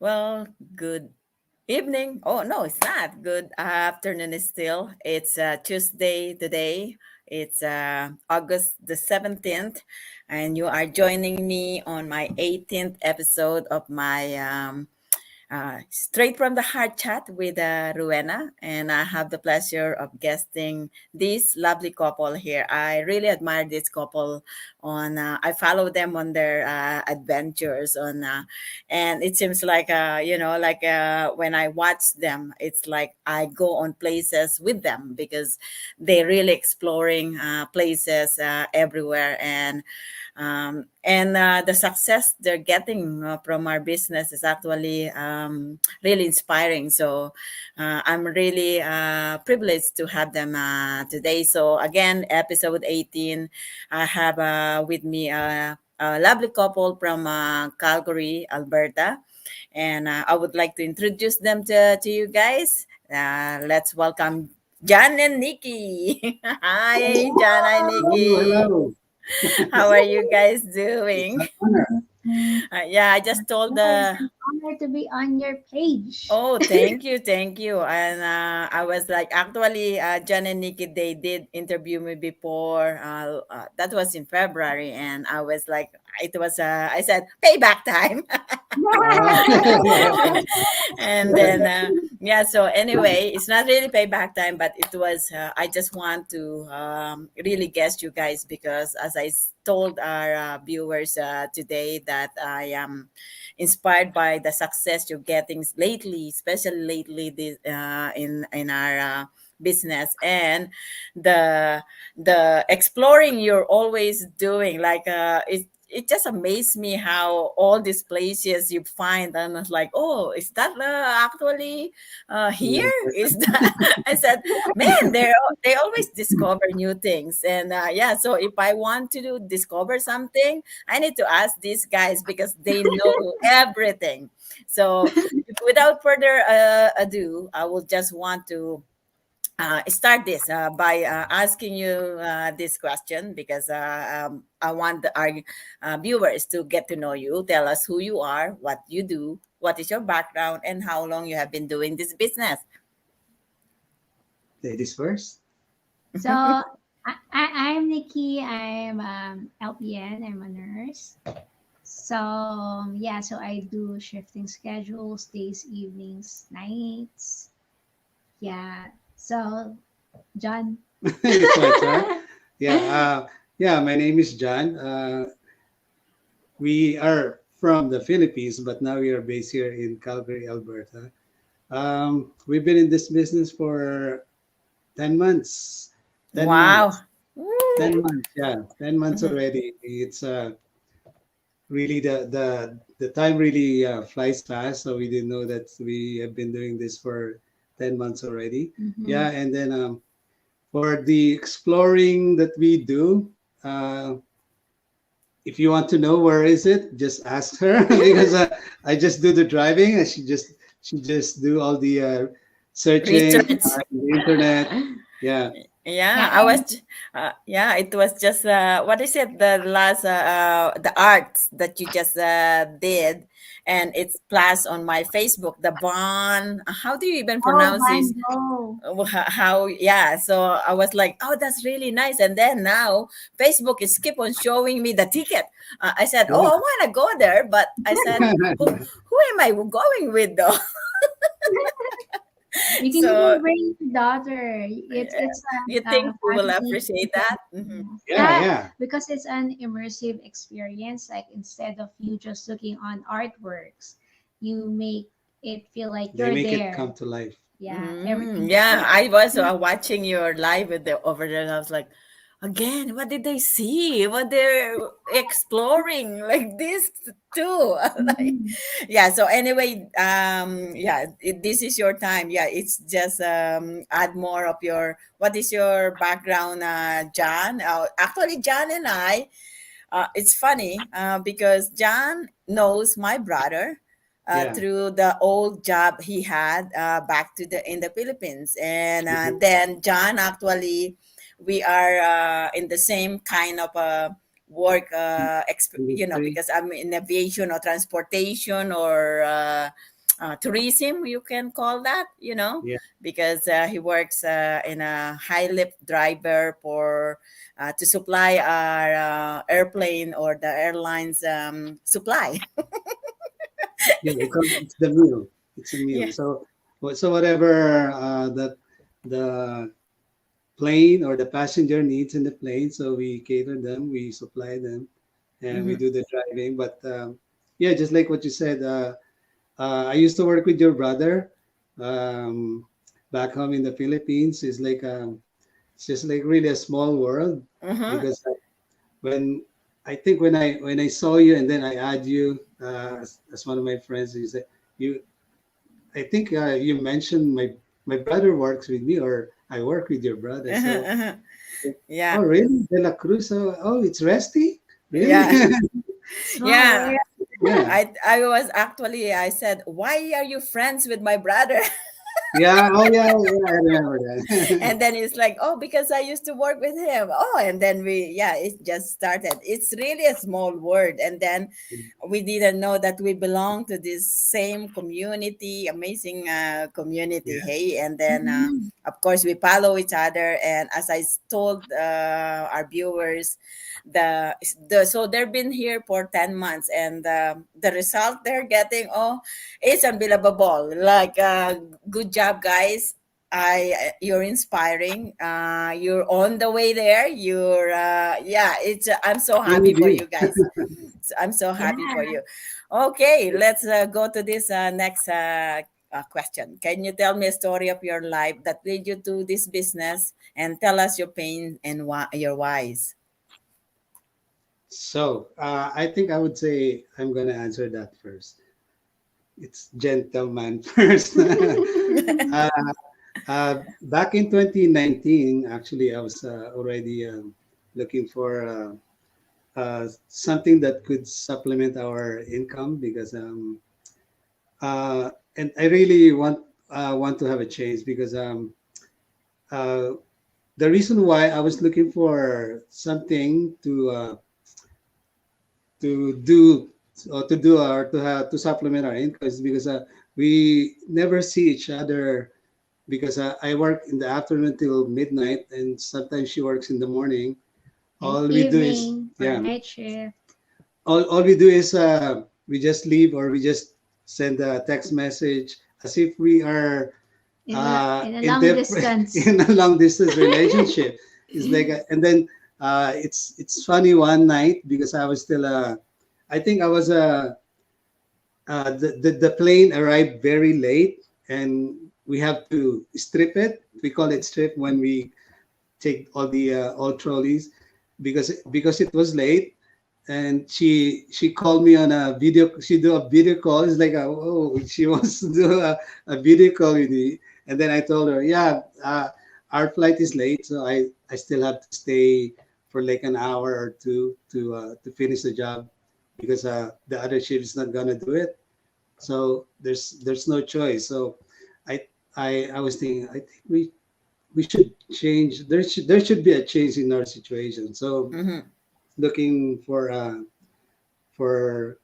Well, good evening. Oh, no, it's not. Good afternoon is still. It's Tuesday today. It's August the 17th, and you are joining me on my 18th episode of my Straight from the Heart chat with Rowena, and I have the pleasure of guesting this lovely couple here. I really admire this couple. I follow them on their adventures and it seems like when I watch them, it's like I go on places with them because they're really exploring places everywhere and the success they're getting from our business is actually really inspiring. So I'm really privileged to have them today. So again, episode 18, I have with me a lovely couple from Calgary, Alberta. And I would like to introduce them to you guys. Let's welcome John and Nikki. Hi, John. Hi, Hello, Nikki. hello. How are you guys It's doing? an honor. Yeah, I just told It's the. an honor to be on your page. Oh, thank you, thank you. And I was like, actually, John and Nikki, they did interview me before. That was in February, and I was like, it was. I said, payback time. And then yeah, so anyway, it's not really payback time, but it was I just want to really guess you guys because as told our viewers today that I am inspired by the success you're getting lately, especially lately in our business and the the exploring you're always doing it just amazed me how all these places you find and I was like, oh, is that actually here is that I said, man, they always discover new things and yeah, so if I want to discover something, I need to ask these guys because they know everything. So without further ado, I will just want to start this by asking you this question because I want our viewers to get to know you. Tell us who you are, what you do, what is your background, and how long you have been doing this business. Ladies first. So I'm Nikki. I'm LPN. I'm a nurse. So I do shifting schedules, days, evenings, nights. Yeah. So John. It's my turn. Yeah, yeah. My name is John. We are from the Philippines, but now we are based here in Calgary, Alberta. We've been in this business for 10 months. 10 months. Wow. Woo. 10 months. Yeah, 10 months Mhm. already. It's really the time really flies fast. So we didn't know that we have been doing this for 10 months already. Mm-hmm. Yeah, and then for the exploring that we do, uh, if you want to know where is it, just ask her because I just do the driving and she just do all the searching Research. in the internet. Yeah, Yeah, Yeah. yeah, it was just what is it? The last the arts that you just did, and it's plus on my Facebook. The bond. How do you even Oh, pronounce this? Van Gogh. How? Yeah. So I was like, oh, that's really nice. And then now Facebook is keep on showing me the ticket. I said, oh, yeah. I want to go there, but I said, who am I going with though? You can So even bring your daughter. It's you a think you will family. appreciate that? Mhm. Yeah, Yeah, yeah. because it's an immersive experience. Like instead of you just looking on artworks, you make it feel like They you're make it there. come to life. Yeah, everything is Yeah, there. I was watching your live with over there. And I was like, again, what did they see? What they're exploring like this too? Like, Mhm. yeah. So anyway, yeah, this is your time. Yeah, it's just add more of your. What is your background, John? Actually, John and I it's funny because John knows my brother Yeah. through the old job he had back to the in the Philippines, and Mhm. then John actually we are in the same kind of work industry. because I'm in aviation or transportation or tourism, you can call that, Yeah, because he works in a high lift driver for to supply our airplane or the airlines supply. yeah. It's the meal. It's a Yeah. meal. So, so whatever that the plane or the passenger needs in the plane, so we cater them, we supply them, and we Hmm. do the driving. But yeah, just like what you said, I used to work with your brother um, back home in the Philippines. It's just like really a small world Hmm. because when I think when I saw you and then I add you as one of my friends, you said you. I think you mentioned my brother works with me or I work with your brother. So Yeah. oh really, De La Cruz? Oh, it's Resty, really? Yeah. Small Yeah. world. Yeah, I was actually, I said, why are you friends with my brother? yeah. Oh yeah, yeah. I remember that. And then it's like, oh, because I used to work with him. Oh, and then it just started. It's really a small word. And then we didn't know that we belong to this same community, amazing community. Yeah. Hey, and then Mhm. of course we follow each other. And as I told our viewers, so they've been here for 10 months, and the result they're getting, oh, it's unbelievable. Like, good job, guys. You're inspiring. You're on the way there. It's I'm so Only happy for you. you guys. So I'm so happy for Yeah. you. Okay, let's go to this next question. Can you tell me a story of your life that led you to this business, and tell us your pain and your whys? So I think I would say I'm gonna answer that first. It's gentleman first. uh, Back in 2019, actually, I was already looking for something that could supplement our income because and I really want to have a change because uh, the reason why I was looking for something to do to do or to have to supplement our income is because we never see each other because I work in the afternoon till midnight and sometimes she works in the morning. And All we do is evening for yeah, night shift all we do is we just leave or we just send a text message as if we are in a in long different distance. in a long distance relationship. It's like and then it's funny one night because I was still I think I was the plane arrived very late and we have to strip it. We call it strip when we take all trolleys because it was late and she called me on a video. She do a video call. It's like oh, she wants to do a video call with me. And then I told her, yeah, our flight is late, so I still have to stay for like an hour or two to finish the job because the other ship is not gonna do it. So there's no choice. So I I was thinking I think we should change. There should be a change in our situation. So Mm-hmm. looking for for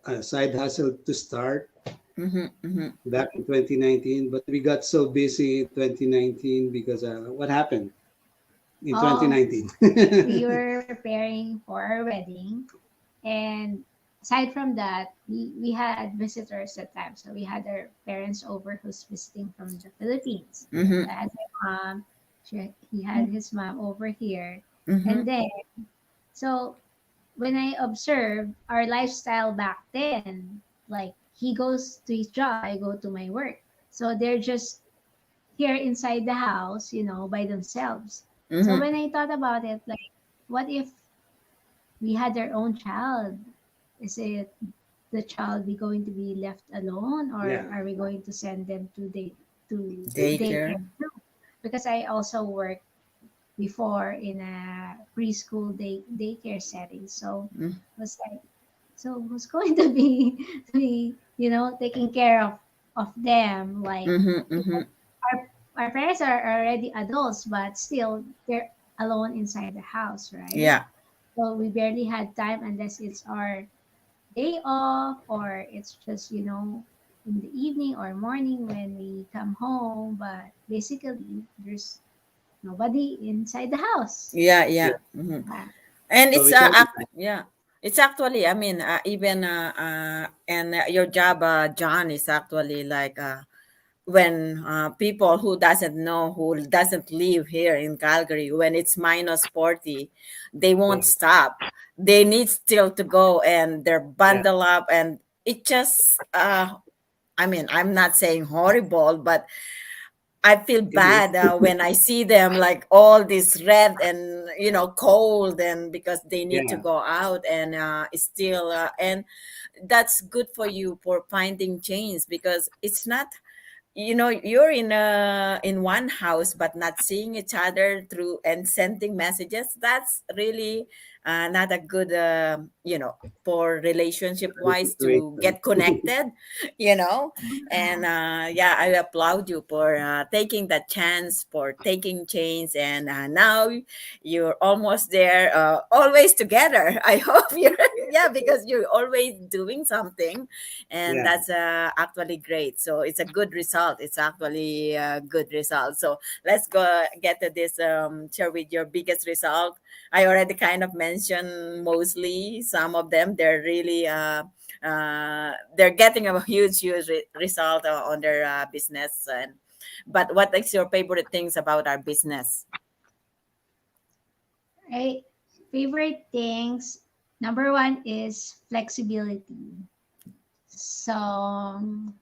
a side hustle to start Mm-hmm. Mm-hmm. back in 2019, but we got so busy in 2019 because what happened in Oh, 2019? we were preparing for our wedding, and aside from that, we had visitors at times. So we had our parents over who's visiting from the Philippines. Yeah, So I had my mom, he had his mom over here. Mm-hmm. And then, so when I observe our lifestyle back then, like he goes to his job, I go to my work. So they're just here inside the house, by themselves. So Mm-hmm. when I thought about it, like, what if we had our own child? Is it the child be going to be left alone, or yeah, are we going to send them to daycare. Daycare. daycare too? Because I also worked before in a preschool daycare setting, so was like, so who's going to be taking care of them, like, Mm-hmm. Mm-hmm. our parents are already adults, but still they're alone inside the house, right? Yeah. So we barely had time unless it's our day off or it's just, in the evening or morning when we come home. But basically, there's nobody inside the house. Yeah, Yeah. yeah. Mhm. Yeah. And So it's we tell them, yeah, it's actually, I mean, even and your job, John, is actually like when people who doesn't know, who doesn't live here in Calgary, when it's minus 40, they won't yeah, stop. They need still to go, and they're yeah, bundle up, and it just I mean, I'm not saying horrible, but I feel it is. bad when I see them like all this red and cold, and because they need to Yeah, go out, and it's still and that's good for you for finding change, because it's not, you're in one house but not seeing each other through and sending messages. That's really not a good for relationship the wise to situation. get connected. you know and yeah, I applaud you for taking that chance, for taking change, and now you're almost there, always together. I hope you're yeah, because you're always doing something, and Yeah. that's actually great. So it's a good result. It's actually a good result. So let's go get to this. Share with your biggest result. I already kind of mentioned mostly some of them. They're really they're getting a huge result on their business. And but what is your favorite things about our business? Right. Favorite things. Number one is flexibility. So,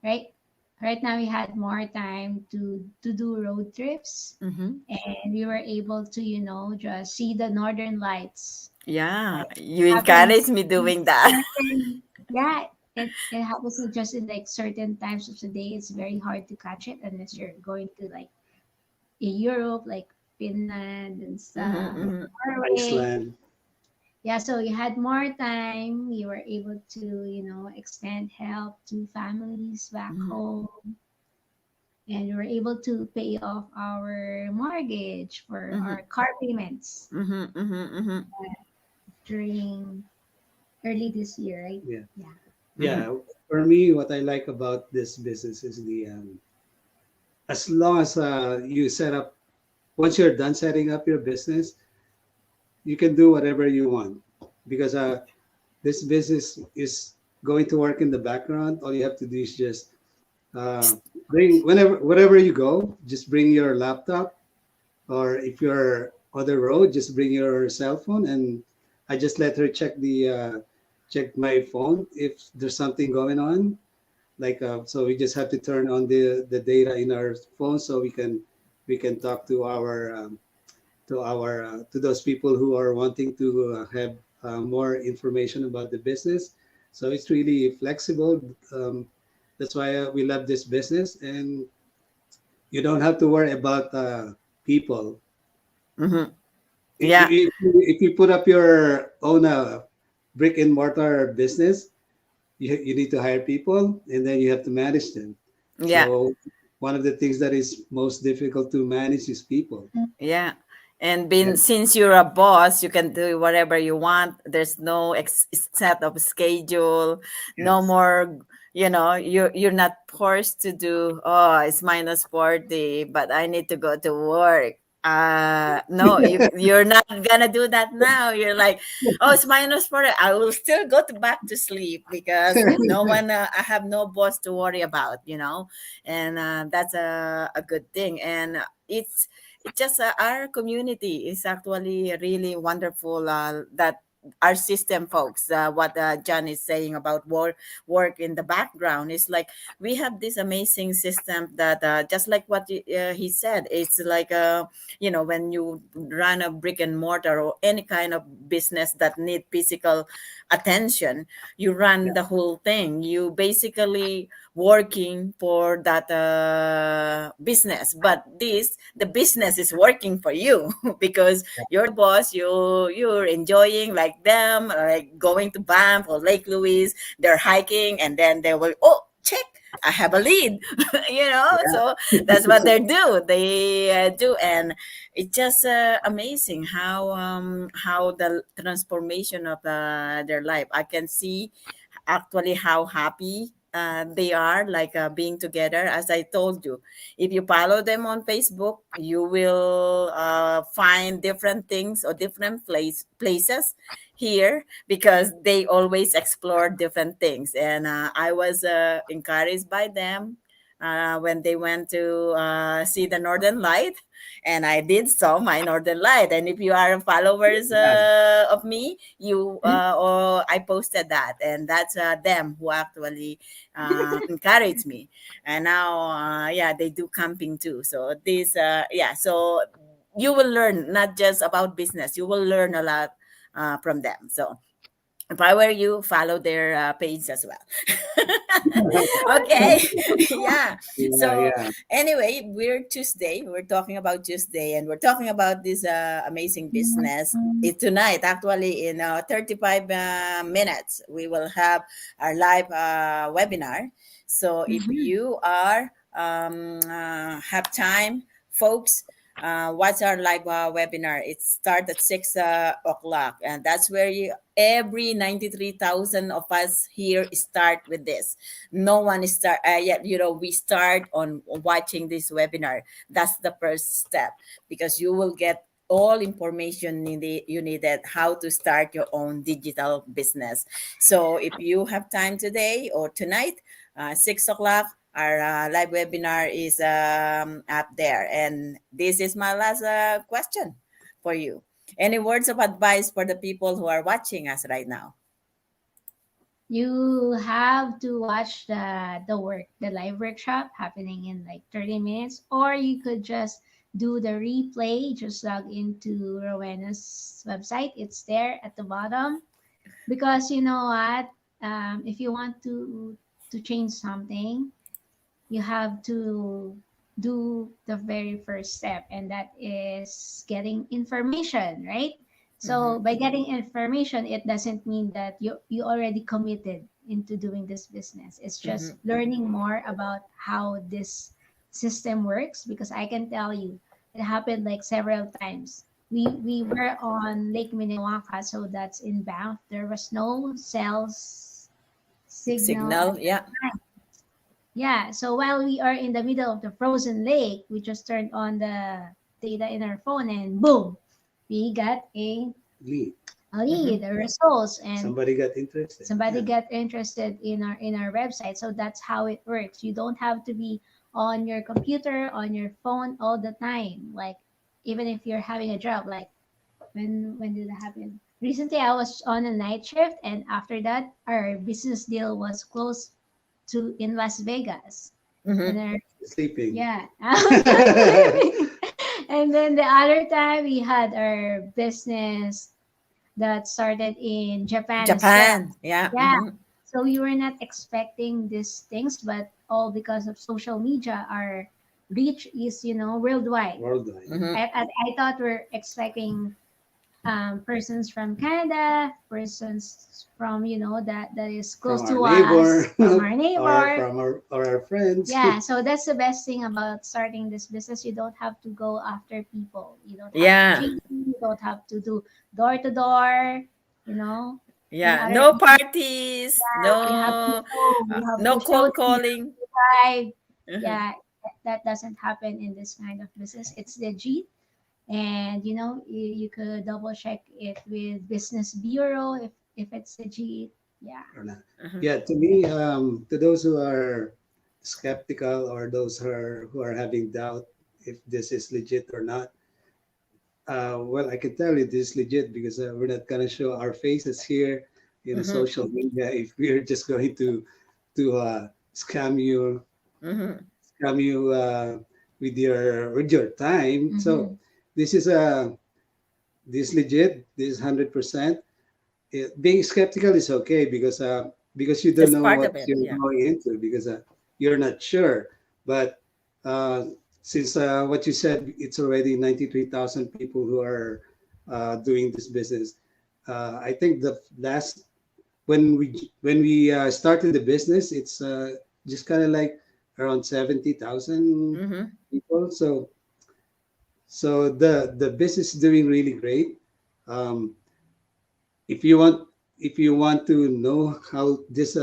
right now we had more time to do road trips, Mm-hmm. and we were able to, just see the northern lights. Yeah, Like you happens encourage me in doing that. certain, yeah, it happens in just in like certain times of the day. It's very hard to catch it unless you're going to like in Europe, like Finland and Mm-hmm, stuff, mm-hmm, Norway. Iceland. Yeah, so we had more time. We were able to, extend help to families back mm-hmm, home, and we were able to pay off our mortgage for mm-hmm, our car payments mm-hmm, mm-hmm, mm-hmm, during early this year, right? Yeah. Yeah. mm-hmm. Yeah. For me, what I like about this business is as long as you set up, once you're done setting up your business, you can do whatever you want because this business is going to work in the background. All you have to do is just uh, bring wherever you go, just bring your laptop, or if you're on the road, just bring your cell phone, and I just let her check my phone if there's something going on. Like so, we just have to turn on the data in our phone so we can talk to those people who are wanting to have more information about the business. So it's really flexible. That's why we love this business, and you don't have to worry about people. Mm-hmm. If, Yeah, if, if you put up your own brick and mortar business, you need to hire people, and then you have to manage them. yeah. So one of the things that is most difficult to manage is people. Yeah. And Yeah. being since you're a boss, you can do whatever you want. There's no set of schedule, no Yes. more, you're not forced to do, oh, it's minus 40, but I need to go to work. No, you're not gonna do that now. You're like, oh, it's minus 40. I will still go to back to sleep because no one, I have no boss to worry about, and that's a good thing. And it's just our community is actually really wonderful, that our system folks, what John is saying about work in the background is like we have this amazing system that just like what he said, it's like when you run a brick and mortar or any kind of business that need physical attention, you run Yeah. the whole thing. You basically working for that business, but the business is working for you because you're the boss. You're enjoying like them, like going to Banff or Lake Louise. They're hiking, and then they will, oh, check, I have a lead, Yeah. so that's what they do. They do, and it's just amazing how the transformation of their life. I can see actually how happy they are, like being together. As I told you, if you follow them on Facebook, you will find different things or different places here, because they always explore different things. And I was encouraged by them when they went to see the Northern Light, and I did saw my Northern Light. And if you are followers of me, you or I posted that, and that's them who actually encouraged me. And now, yeah, they do camping too. So this, yeah, so you will learn not just about business. You will learn a lot from them. So if I were you, follow their page as well. Okay. Yeah. Yeah, So yeah. anyway, we're Tuesday. We're talking about Tuesday, and we're talking about this amazing business. Tonight, actually, in 35 minutes, we will have our live webinar. So if Mhm. you are have time, folks, watch our live webinar. It starts at 6 o'clock, and that's where every 93,000 of us here start with this. No one is start yet. We start on watching this webinar. That's the first step, because you will get all information you needed how to start your own digital business. So if you have time today or tonight, 6 o'clock, our live webinar is up there. And this is my last question for you. Any words of advice for the people who are watching us right now? You have to watch the live workshop happening in like 30 minutes, or you could just do the replay. Just log into Rowena's website. It's there at the bottom. Because you know what, if you want to change something, you have to do the very first step, and that is getting information, right? Mm-hmm. So by getting information, it doesn't mean that you already committed into doing this business. It's Mm-hmm. just learning more about how this system works, because I can tell you it happened like several times. We were on Lake Minnewanka, so that's in Banff. There was no cells signal at Signal, that yeah. time. Yeah, so while we are in the middle of the frozen lake, we just turned on the data in our phone, and boom, we got Lee, a Mm-hmm. lead, the results, and somebody got interested. somebody Yeah. got interested in our website. So that's how it works. You don't have to be on your computer, on your phone all the time. Like even if you're having a job, like when did that happen? Recently, I was on a night shift, and after that, our business deal was closed to in Las Vegas, and Mm-hmm. our Sleeping. yeah, I was just sleeping. And then the other time, we had our business that started in Japan as well. Japan, yeah. Yeah, Mm-hmm. so we were not expecting these things, but all because of social media, our reach is worldwide. Worldwide. Yeah. Mm-hmm. I thought we're expecting persons from Canada, persons from that is From close our to neighbor, us, from our or neighbor. from our friends. Yeah, so that's the best thing about starting this business. You don't have to go after people. You don't have to Yeah. cheat. You don't have to do door to door. You know, in Yeah. other No parties, you have to no you have to no show cold that you calling. tried. Mm-hmm. Yeah, that doesn't happen in this kind of business. It's legit, and you could double check it with Business Bureau if it's legit. Yeah. Or not. Mm-hmm. Yeah, to me, to those who are skeptical, or those who are having doubt if this is legit or not, well, I can tell you this is legit, because we're not gonna show our faces here in the Mm-hmm. social media if we're just going to Mm-hmm. scam you with your time. So Mm-hmm. this is this legit. This is 100%. Being skeptical is okay, because you don't That's know part of what it. you're Yeah. going into, because you're not sure. But since what you said, it's already 93,000 people who are doing this business. I think the last when we started the business, it's just kind of like around 70,000 Mm-hmm. people. So the business is doing really great. Um, if you want if you want to know how this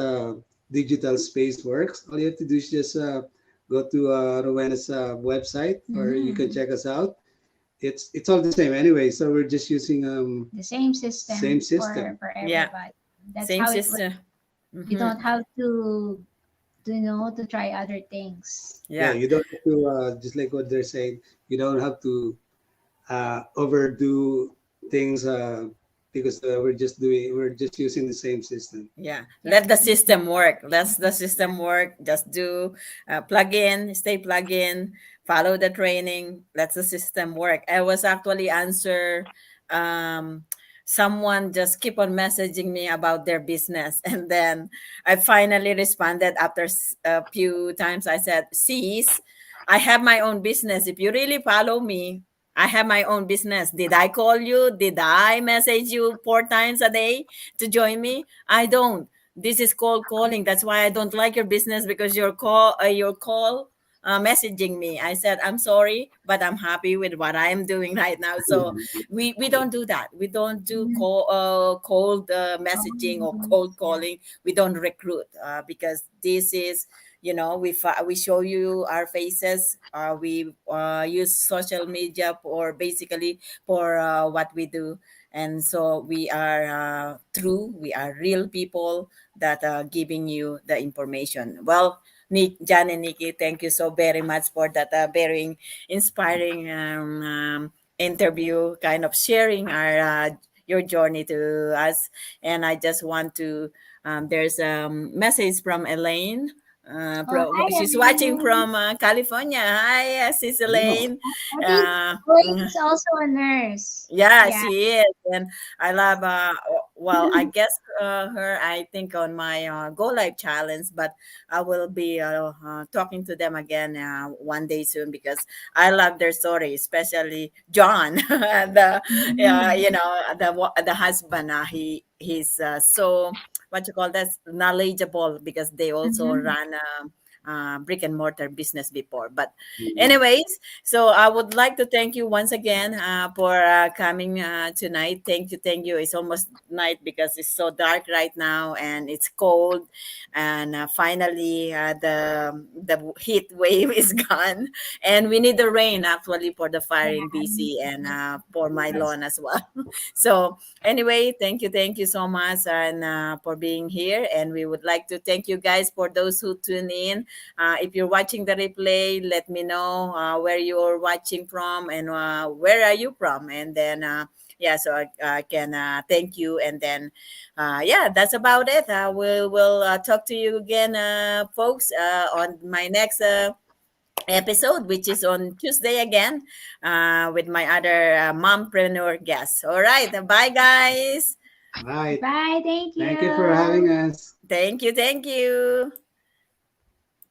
digital space works, all you have to do is just go to Rowena's website, or you can Mm. check us out. It's all the same anyway. So we're just using The same same system system. for Yeah. everybody. That's Same how it works. sister. You Mm-hmm. don't have to know to try other things. Yeah, Yeah. you don't have to just like what they're saying. You don't have to overdo things because we're just using the same system. Yeah, Yeah. let the system work. Let the system work. Just do plug in, stay plug in, follow the training. Let the system work. I was actually answer um, someone just keep on messaging me about their business, and then I finally responded after a few times. I said, "Sis, I have my own business. If you really follow me." I have my own business. Did I call you? Did I message you 4 times a day to join me? I don't. This is cold calling. That's why I don't like your business because your call messaging me. I said I'm sorry, but I'm happy with what I am doing right now. So Mhm. we don't do that. We don't do Mm. cold Oh, messaging or cold yes, yeah. calling. We don't recruit because this is we show you our faces. We use social media for basically for what we do, and so we are true, we are real people that are giving you the information. Well, Nick, John and Nikki, thank you so very much for that very inspiring interview, kind of sharing our your journey to us. And I just want to there's a message from Elaine. Oh, hi, She's watching everyone. from California. Hi, Sis Oh, Elaine. I think Uh, Wayne is also a nurse. yeah, Yeah. she is, and I love. Well, I guess her. I think on my Go Live challenge, but I will be talking to them again one day soon because I love their story, especially John, the Mhm. the husband. He's so what you call that, knowledgeable, because they also Mhm. run brick and mortar business before. But mhm. anyways, so I would like to thank you once again for coming tonight. Thank you. It's almost night because it's so dark right now and it's cold, and finally the heat wave is gone, and we need the rain actually for the fire Yeah. in BC and for my Yes. lawn as well. So anyway, thank you so much and for being here, and we would like to thank you guys for those who tune in. If you're watching the replay, let me know where you're watching from and where are you from, and then yeah, so I can thank you, and then yeah, that's about it. We will talk to you again, folks, on my next episode, which is on Tuesday again, with my other mompreneur guests. All right, bye, guys. Right. Bye. Thank Thank you for you. having us. Thank you, thank you.